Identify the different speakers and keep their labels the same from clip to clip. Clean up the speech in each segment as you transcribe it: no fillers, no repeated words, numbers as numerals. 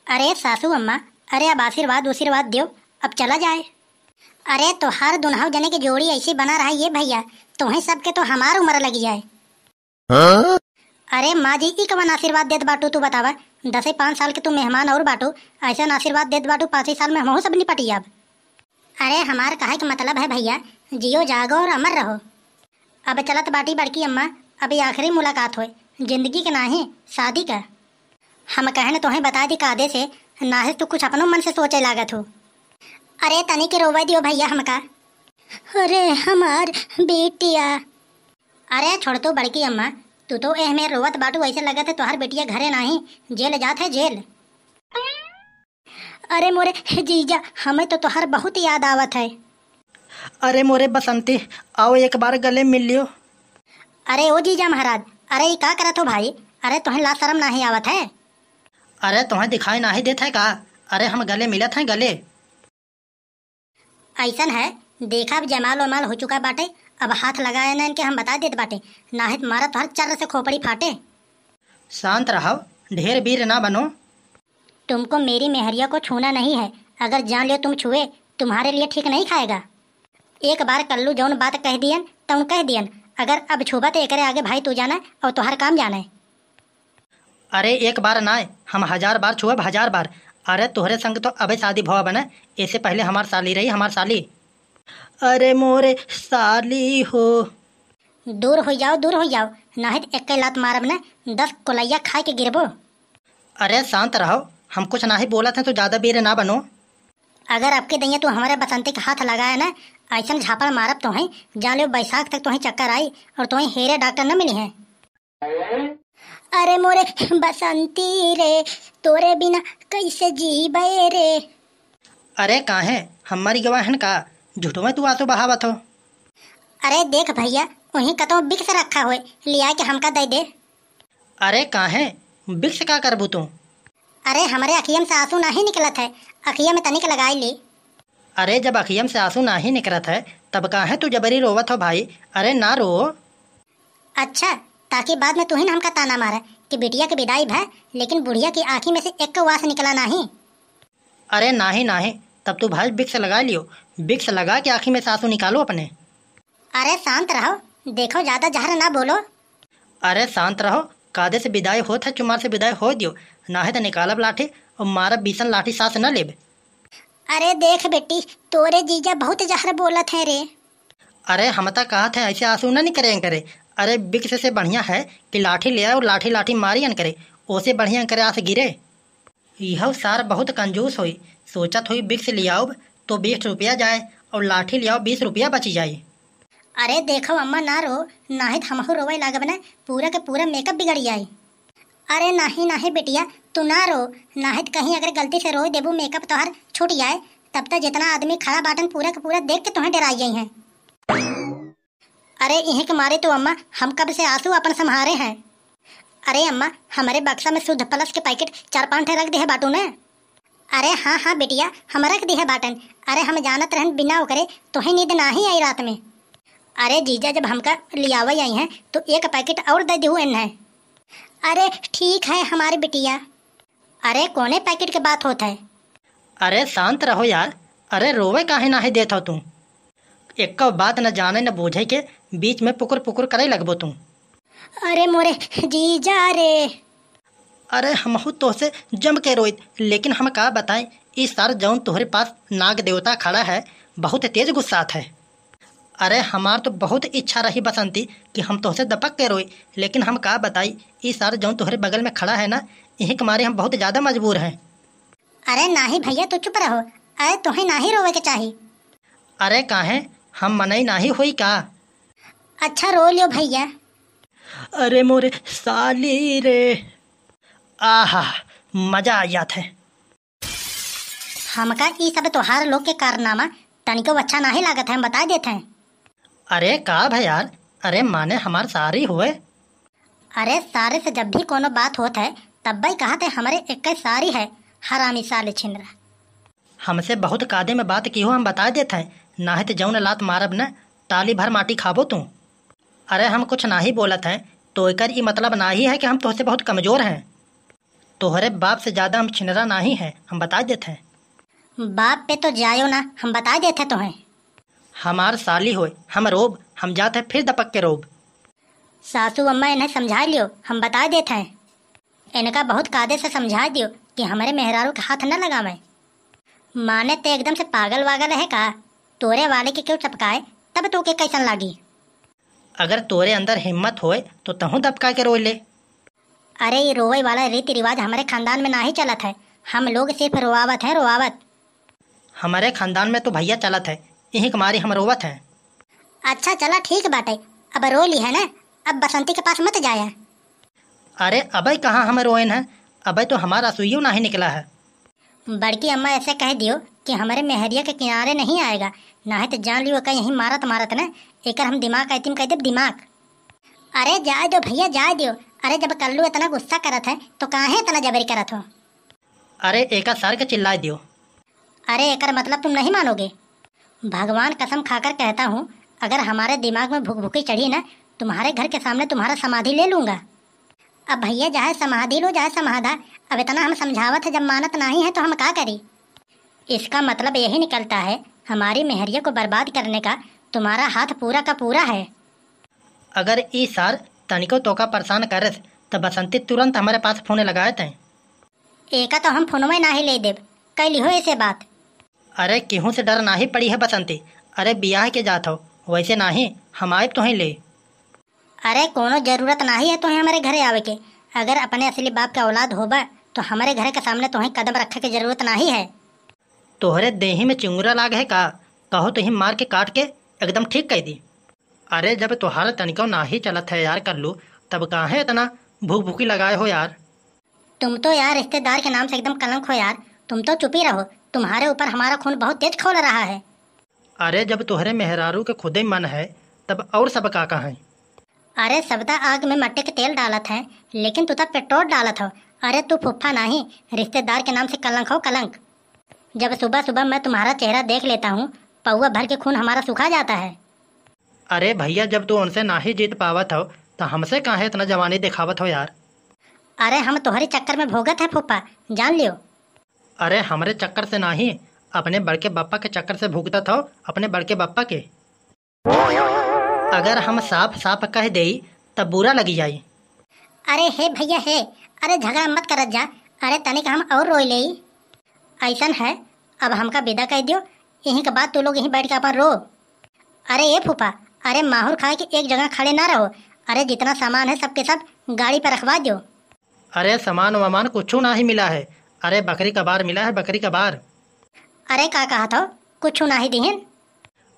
Speaker 1: अरे सासू अम्मा, अरे अब आशीर्वाद आशीर्वाद दो, अब चला जाए। अरे तो हर दुल्हा जने की जोड़ी ऐसी बना रहा है ये भैया, तुम्हें सबके तो हमार उम्र लगी जाए। हाँ? अरे माँ जी ई कवन आशीर्वाद देत बाटू तू बतावा। 10-5 साल के तू मेहमान और बाटू, ऐसा आशीर्वाद देत बाटू 5 साल में हमहू सब निपटी अब। अरे हमार कहे के मतलब है भैया, जियो जागो और अमर रहो। अब चलत बाटी बड़की अम्मा, अभी आखिरी मुलाकात होए, जिंदगी के नाही शादी का। हम कहने तुम्हें बता दी कादे से, नाहे तू कुछ अपनों मन से सोचे लागत हो। अरे तनी के रोवा दियो भैया हमका। अरे हमार बेटिया। अरे छोड़ तो बड़की अम्मा, तू तो एह में रोवत बाटू, ऐसे लगत है तुहार बेटिया घरे नाही जेल जात है जेल। अरे मोरे जीजा, हमें तो तुहार बहुत याद आवत है।
Speaker 2: अरे मोरे बसंती, आओ एक बार गले मिल लियो।
Speaker 1: अरे ओ जीजा महाराज, अरे ये का करत हो भाई? अरे तुम्हें ला शर्म नहीं आवत है?
Speaker 2: अरे तुम्हें दिखाई नहीं देता है का? अरे हम गले मिलत हैं गले।
Speaker 1: ऐसन है, देखा अब जमाल वमाल हो चुका बाटे, अब हाथ लगाया ना इनके हम बता देते बाटे, नाहित मारा तो हर चर्र से खोपड़ी फाटे।
Speaker 2: शांत रहो, ढेर वीर ना बनो।
Speaker 1: तुमको मेरी मेहरिया को छूना नहीं है, अगर जान लियो तुम छुए तुम्हारे लिए ठीक नहीं खाएगा। एक बार कल्लू जौन बात कह दियन तौन कह दियन, अगर अब छुबा तो एकरे आगे भाई तू जाना और तुहार काम जाना है।
Speaker 2: अरे एक बार ना, हम 1000 बार छुअब 1000 बार। अरे तोहरे संग तो अबे शादी भवा बने, इससे पहले हमार साली रही हमार साली। अरे मोरे साली हो।
Speaker 1: दूर हो जाओ दूर हो जाओ, नाहित एक लात मारब न 10 कोलैया खा के गिरबो।
Speaker 2: अरे शांत रहो, हम कुछ ना ही बोला था तो ज्यादा वीर ना बनो।
Speaker 1: अगर आपके दैया तू हमारे बसंती का हाथ लगाया ना, ऐसा झापड़ मारब तो है, जान लो बैसाख तक तुम्हें चक्कर आई और तुम्हें हेरे डॉक्टर न मिली हैं। अरे मोरे बसंती रे, तोरे बिना कैसे जीबे रे।
Speaker 2: अरे काहे हमारी गवाहन का झूठो में तू आंसू बहावत हो।
Speaker 1: अरे देख भैया, वहीं कतो बिक्स रखा हुए, लिया के हमका दे दे।
Speaker 2: अरे काहे बिक्स का करबू तू?
Speaker 1: अरे हमारे अखियम से आंसू नहीं निकलत है, अखिया में तनिक लगाई ली।
Speaker 2: अरे जब अखियम से आंसू ना ही निकलत है तब काहे तू जबरी रोवत हो भाई? अरे ना रो।
Speaker 1: अच्छा, ताकि बाद में तू ही हमका ताना मारे कि बिटिया की विदाई है, लेकिन बुढ़िया की आँखी में से एक वास निकला नहीं।
Speaker 2: अरे नाही नाही, तब तू भाई बिक्स लगा लियो, बिक्स लगा के आँखी में से आंसू निकालो अपने।
Speaker 1: अरे शांत रहो, देखो ज्यादा जहर ना बोलो।
Speaker 2: अरे शांत रहो, कादे से विदाई होत है चुमार से विदाई हो दियो, ना है तो निकालब लाठी और मारब बीसन लाठी सास न लेब।
Speaker 1: अरे देख बेटी, तोरे जीजा बहुत जहर बोलत है रे।
Speaker 2: अरे हम तो कहा थे ऐसे आंसू न निकरें करे। अरे बिक्स से बढ़िया है कि लाठी ले आए और लाठी लाठी मारियन करे, ओसे बढ़िया करे आस गिरे। यह सार बहुत कंजूस हुई, सोचत हुई बिक्स ले आओ तो 20 रुपया जाए और लाठी ले आओ 20 रुपया बची जाए।
Speaker 1: अरे देखो अम्मा ना रो, नाहित हमहू रोवे लागब न, पूरा के पूरा मेकअप बिगड़ जाए। अरे नहीं नहीं बेटिया, तू ना रो, नाहित कहीं अगर गलती से रो देबू मेकअप तोहर छूट जाए, तब तक जितना आदमी खड़ा बाटन पूरा का पूरा देख के तुम्हें डराई गई हैं। अरे इन्हीं के मारे तो अम्मा हम कब से आंसू अपन संभारे हैं। अरे अम्मा, हमारे बक्सा में शुद्ध प्लस के पैकेट 4-5 रख दे है बाटू ने। अरे हाँ हाँ बेटिया, हम रख दी है बाटन। अरे हम जानत रहन बिना ओकरे तुम्हें नींद ना ही आई रात में। अरे जीजा जब हमका लियावा आई हैं तो एक पैकेट और दे दू इन है। अरे ठीक है हमारी बिटिया। अरे कोने पैकेट के बात होता है?
Speaker 2: अरे शांत रहो यार, अरे रोवे काहे ना ही देत हो तू? एक बात न जाने न बूझे के बीच में पुकुर पुकुर करे लगबो तू।
Speaker 1: अरे मोरे जीजा रे।
Speaker 2: अरे हमहू तो से जम के रोइत, लेकिन हम का बताएं, इस सार जौन तुम्हारे पास नाग देवता खड़ा है बहुत तेज गुस्सात है। अरे हमार तो बहुत इच्छा रही बसंती कि हम तोहसे दपक के रोई, लेकिन हम का बताई इस सार जौन तुम्हारे बगल में खड़ा है ना, यही के मारे हम बहुत ज़्यादा मजबूर हैं।
Speaker 1: अरे नाही भैया तू चुप रहो, अरे तुम्हें नाही रोवे के चाहिए।
Speaker 2: अरे काहे हम मनई नाही हुई का?
Speaker 1: अच्छा रो लियो भैया।
Speaker 2: अरे मोरे साली रे, आहा मजा आ जात है।
Speaker 1: हमका ई सब तोहार लोग के कारनामा तनिको अच्छा नहीं लागत है, हम बता देते हैं।
Speaker 2: अरे का भाई यार, अरे माने हमार सारी हुए।
Speaker 1: अरे सारे से जब भी कोनो बात होता है तब भाई कहा थे हमारे एक सारी है, हरामी साले छिंदरा।
Speaker 2: हमसे बहुत कादे में बात की हो, हम बता देते हैं, ना है तो जौन लात मारब न टाली भर माटी खाबो तू। अरे हम कुछ ना ही बोलत हैं तो एकर ई मतलब ना ही है कि हम तुझसे बहुत कमज़ोर हैं। तोहरे बाप से ज्यादा हम छिनरा नहीं है, हम बता देते हैं।
Speaker 1: बाप पे तो जायो ना, हम बता देते तुम्हें।
Speaker 2: हमार साली होए, हम रोब, हम जाते फिर दपक के रोब।
Speaker 1: सासू अम्मा इन्हें समझा लियो, हम बता देते हैं। इनका बहुत कायदे से समझा दियो कि हमारे मेहरारू के हाथ न लगावे। माने ते एकदम से पागल वागल है का? तोरे वाले के क्यों चपकाए, तब तो के कैसन लागी?
Speaker 2: अगर तोरे अंदर हिम्मत होए तो तहू दबका के रोई ले।
Speaker 1: अरे ये रोवे वाला रीति रिवाज हमारे खानदान में ना ही चलत है, हम लोग सिर्फ रोआवत है रोआवत।
Speaker 2: हमारे खानदान में तो भैया चलत है, यही कमारी हम रोवत है।
Speaker 1: अच्छा चला ठीक बाटे, अब रो ली है ना, अब बसंती के पास मत जाया।
Speaker 2: अरे अबे कहाँ हम रोएन है, अबे तो हमारा सुइयो नहीं निकला है।
Speaker 1: बड़की अम्मा ऐसे कह दियो कि हमारे मेहरिया के किनारे नहीं आएगा, ना है तो जान लियो का यही मारत मारत ना एक हम दिमाग कहती कह दे दिमाग। अरे जाए दो भैया जाए दियो। अरे जब कल्लू इतना गुस्सा करत है तो काहे इतना जबरी करत हो?
Speaker 2: अरे एका सर के चिल्ला दियो।
Speaker 1: अरे एकर मतलब तुम नहीं मानोगे। भगवान कसम खाकर कहता हूँ, अगर हमारे दिमाग में भूख भूखी चढ़ी ना, तुम्हारे घर के सामने तुम्हारा समाधि ले लूंगा। अब भैया चाहे समाधि लो चाहे समाधा, अब इतना हम समझावत है, जब मानत नहीं है तो हम क्या करी? इसका मतलब यही निकलता है हमारी मेहरिया को बर्बाद करने का तुम्हारा हाथ पूरा का पूरा है।
Speaker 2: अगर ई सार तनिको तोका परेशान करस तो बसंती तुरंत हमारे पास फोन लगाए थे।
Speaker 1: एका तो हम फोन में ना ही ले देव, कैली हो ऐसे बात।
Speaker 2: अरे केहू से डर नाही पड़ी है बसंती, अरे बियाह के जात हो वैसे नाही, हम आए तो ही ले।
Speaker 1: अरे कोनो जरूरत नहीं है तुम्हें हमारे घरे आवे के, अगर अपने असली बाप का औलाद होबा तो हमारे घर के सामने तुम्हें कदम रखे की जरूरत नहीं है।
Speaker 2: तोहरे देही में चिंगुरा लाग है का, कहो तो ही मार के काट के एकदम ठीक कह दी। अरे जब तुहार तनिको ना ही चलत है यार कल्लू, तब काहे इतना भूख भूखी लगाए हो यार।
Speaker 1: तुम तो यार रिश्तेदार के नाम से एकदम कलंक हो यार, तुम तो चुप ही रहो, तुम्हारे ऊपर हमारा खून बहुत तेज खौल रहा है।
Speaker 2: अरे जब तुहरे मेहरारू के खुदे मन है तब और सब का है।
Speaker 1: अरे सबदा आग में मट्टे के तेल डालत है, लेकिन तू तो पेट्रोल डालत हो। अरे तू फुफ्फा नहीं, रिश्तेदार के नाम से कलंक हो कलंक। जब सुबह सुबह मैं तुम्हारा चेहरा देख लेता हूँ, पौवा भर के खून हमारा सुखा जाता है।
Speaker 2: अरे भैया जब तू उनसे ना ही जीत पावत हो तो हमसे काहे इतना जवानी दिखावत हो यार।
Speaker 1: अरे हम तुम्हारे चक्कर में भोगत है फुफ्फा, जान लियो।
Speaker 2: अरे हमारे चक्कर से नहीं, अपने बड़के बप्पा के चक्कर से भुगतत हो, अपने बड़के बप्पा के। अगर हम साफ साफ कह दे तब बुरा लगी जाये।
Speaker 1: अरे हे भैया हे, अरे झगड़ा मत करत जा, अरे तनिक हम और रोई ले। ऐसन है, अब हमका विदा कह दियो, यहीं के बाद तू लोग यहीं बैठ के अपन रो। अरे ये फूफा, अरे माहौर खाए कि एक जगह खड़े ना रहो, अरे जितना सामान है सबके सब गाड़ी पर रखवा दो।
Speaker 2: अरे सामान वामान कुछ ना ही मिला है, अरे बकरी कबार मिला है, बकरी कबार।
Speaker 1: अरे का कहा था, कुछ ना ही दिहन।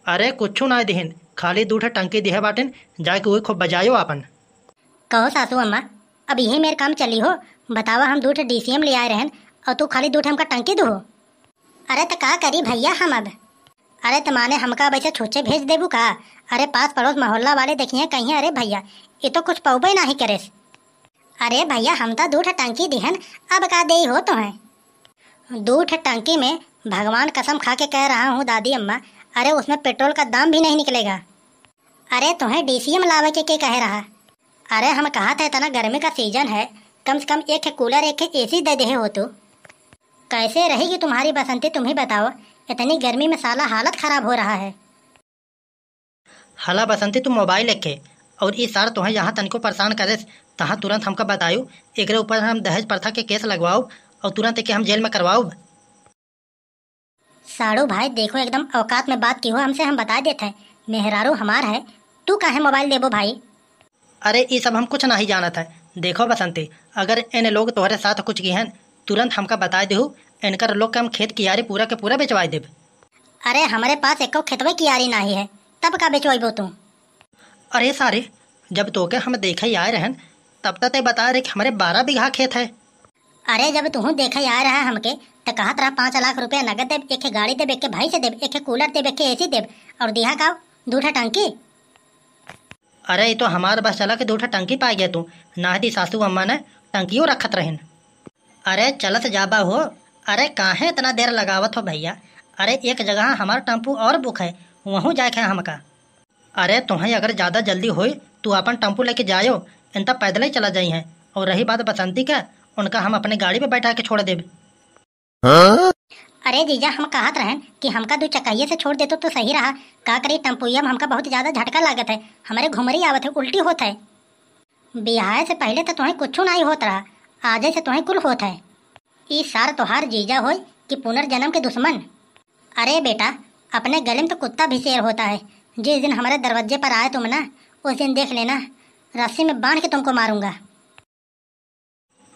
Speaker 2: अरे कुछ ना दिहन, खाली दूठे टंकी दिहे बाटिन, जाके वही खूब बजायो अपन।
Speaker 1: कहो सासू अम्मा, अब यही मेरे काम चली हो, बतावा हम दूठे DCM ले आए रहन और तू खाली दूठे हमका टंकी दो। अरे तो का करी भैया हम अब? अरे तुम्हारे हमका वैसे छुच्छे भेज देबू का? अरे पास पड़ोस मोहल्ला वाले देखिए कहीं, अरे भैया ये तो कुछ पौबे ना ही करे। अरे भैया हम तो दूठे टंकी दिहन, अब का दे हो तुम्हें? दूठे टंकी में भगवान कसम खा के कह रहा हूँ दादी अम्मा, अरे उसमें पेट्रोल का दाम भी नहीं निकलेगा। अरे तुम्हें DCM लावे के कह रहा? अरे हम कहा था इतना गर्मी का सीजन है, कम से कम एक कूलर एक AC दे दे हो तो। कैसे रहेगी तुम्हारी बसंती तुम ही बताओ, इतनी गर्मी में साला हालत खराब हो रहा है।
Speaker 2: हला बसंती तुम मोबाइल रखे और इस सार तुम्हें यहाँ तनिको परेशान करे तहाँ तुरंत हमका बतायो, एक ऊपर हम दहेज प्रथा के केस लगवाओ और तुरंत एक हम जेल में करवाओ।
Speaker 1: साड़ू भाई देखो एकदम औकात में बात की हो हमसे, हम बता देते हैं मेहरारू हमार है, तू काहे मोबाइल देबो भाई?
Speaker 2: अरे ये सब हम कुछ नहीं जानत है। देखो बसंती, अगर इन लोग तुम्हारे साथ कुछ की हैं तुरंत हमका बता देहू, इनकर लोग के हम खेत कियारी पूरा के पूरा बेचवाई देब।
Speaker 1: अरे हमारे पास एको खेतवे कियारी नहीं है, तब का बेचवाइबो तू?
Speaker 2: अरे सारे जब तो के हम देखे आए रहन तब तक बता रहे कि हमारे 12 बीघा खेत है।
Speaker 1: अरे जब तू देखे आ रहा है हमके तो कहा तरह 5 लाख रुपया नगद देब, एक गाड़ी देब, एक भाई से देब, एक कूलर देब, एक AC देब और दिहा का दूठा टंकी।
Speaker 2: अरे ये तो हमारे बस चला के दूठा टंकी पा गया तू, ना दी सासू अम्मा ने टंकियों रखत रहन। अरे चलत जाबा हो, अरे काहे इतना देर लगावत हो भैया? अरे एक जगह हमारा टेम्पू और बुक है, वहाँ जाके हमका। अरे तुम्हें अगर ज़्यादा जल्दी हो तो अपन टेम्पू लेके जायो, इन तब पैदल ही चला जाई हैं। और रही बात बसंती का, उनका हम अपने गाड़ी पे बैठा के छोड़ देब।
Speaker 1: अरे जीजा, हम कहत रहन कि हमका दो चक्कइये से छोड़ देतो तो सही रहा। का करी, टम्पुइया में हमका बहुत ज्यादा झटका लागत है, हमारे घुमरी आवत है, उल्टी होत है। बिहार से पहले तो तुम्हें कुछ नहीं होत रहा, आजे से तुम्हें कुल होत है। इस सार तोहार जीजा होय कि पुनर्जन्म के दुश्मन। अरे बेटा, अपने गले में तो कुत्ता भी शेर होता है। जिस दिन हमारे दरवाजे पर आए तुम ना, उस दिन देख लेना, रस्सी में बांध के तुमको मारूंगा।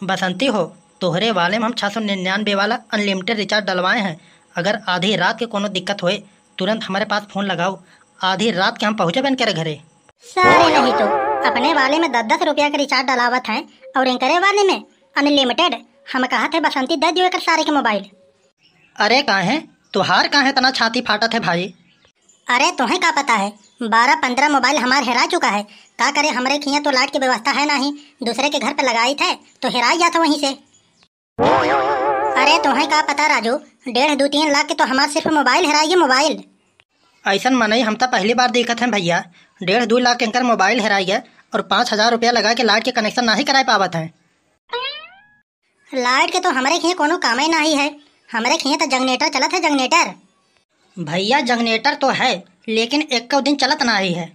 Speaker 2: बसंती हो, तोहरे वाले में हम 699 वाला अनलिमिटेड रिचार्ज डलवाए हैं। अगर आधी रात के कोनो दिक्कत होए तुरंत हमारे पास फोन लगाओ, आधी रात के हम पहुँचे बन करे घरे।
Speaker 1: सारे नहीं तो अपने वाले में 10-10 रुपया का रिचार्ज डलावत है और इनकरे वाले में अनलिमिटेड। हम कहा थे बसंती दे दियो कर सारे के मोबाइल।
Speaker 2: अरे कहाँ है तुहार, कहाँ है तना छाती फाटत है भाई।
Speaker 1: अरे तुम्हें क्या पता है, 12-15 मोबाइल हमारे हेरा चुका है। का करे, हमारे खिया तो लाइट की व्यवस्था है नहीं, दूसरे के घर पे लगाई थे तो हेरा ही जाता वहीं से। अरे तुम्हें क्या पता राजू, 1.5-2-3 लाख के तो हमारे सिर्फ मोबाइल हेराइए, मोबाइल।
Speaker 2: ऐसा मनई हम तो पहली बार देखत हैं भैया। 1.5-2 लाख के मोबाइल हेराई है और 5,000 रुपया लगा के लाइट के कनेक्शन नहीं कराए पावत है।
Speaker 1: लाइट के तो हमारे खिया कोनो काम ही नहीं है, हमारे खिया तो जनरेटर चलत है, जनरेटर।
Speaker 2: भैया जनरेटर तो है लेकिन एक दिन चलत नहीं है।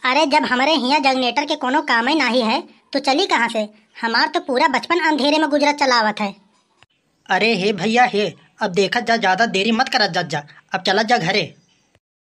Speaker 1: अरे जब हमारे यहाँ जनरेटर के कोनो काम ही नहीं है तो चली कहाँ से? हमार तो पूरा बचपन अंधेरे में गुजरत चलावत है।
Speaker 2: अरे हे भैया हे, अब देखत जा, ज्यादा देरी मत करत जा, अब चलत जा घरे।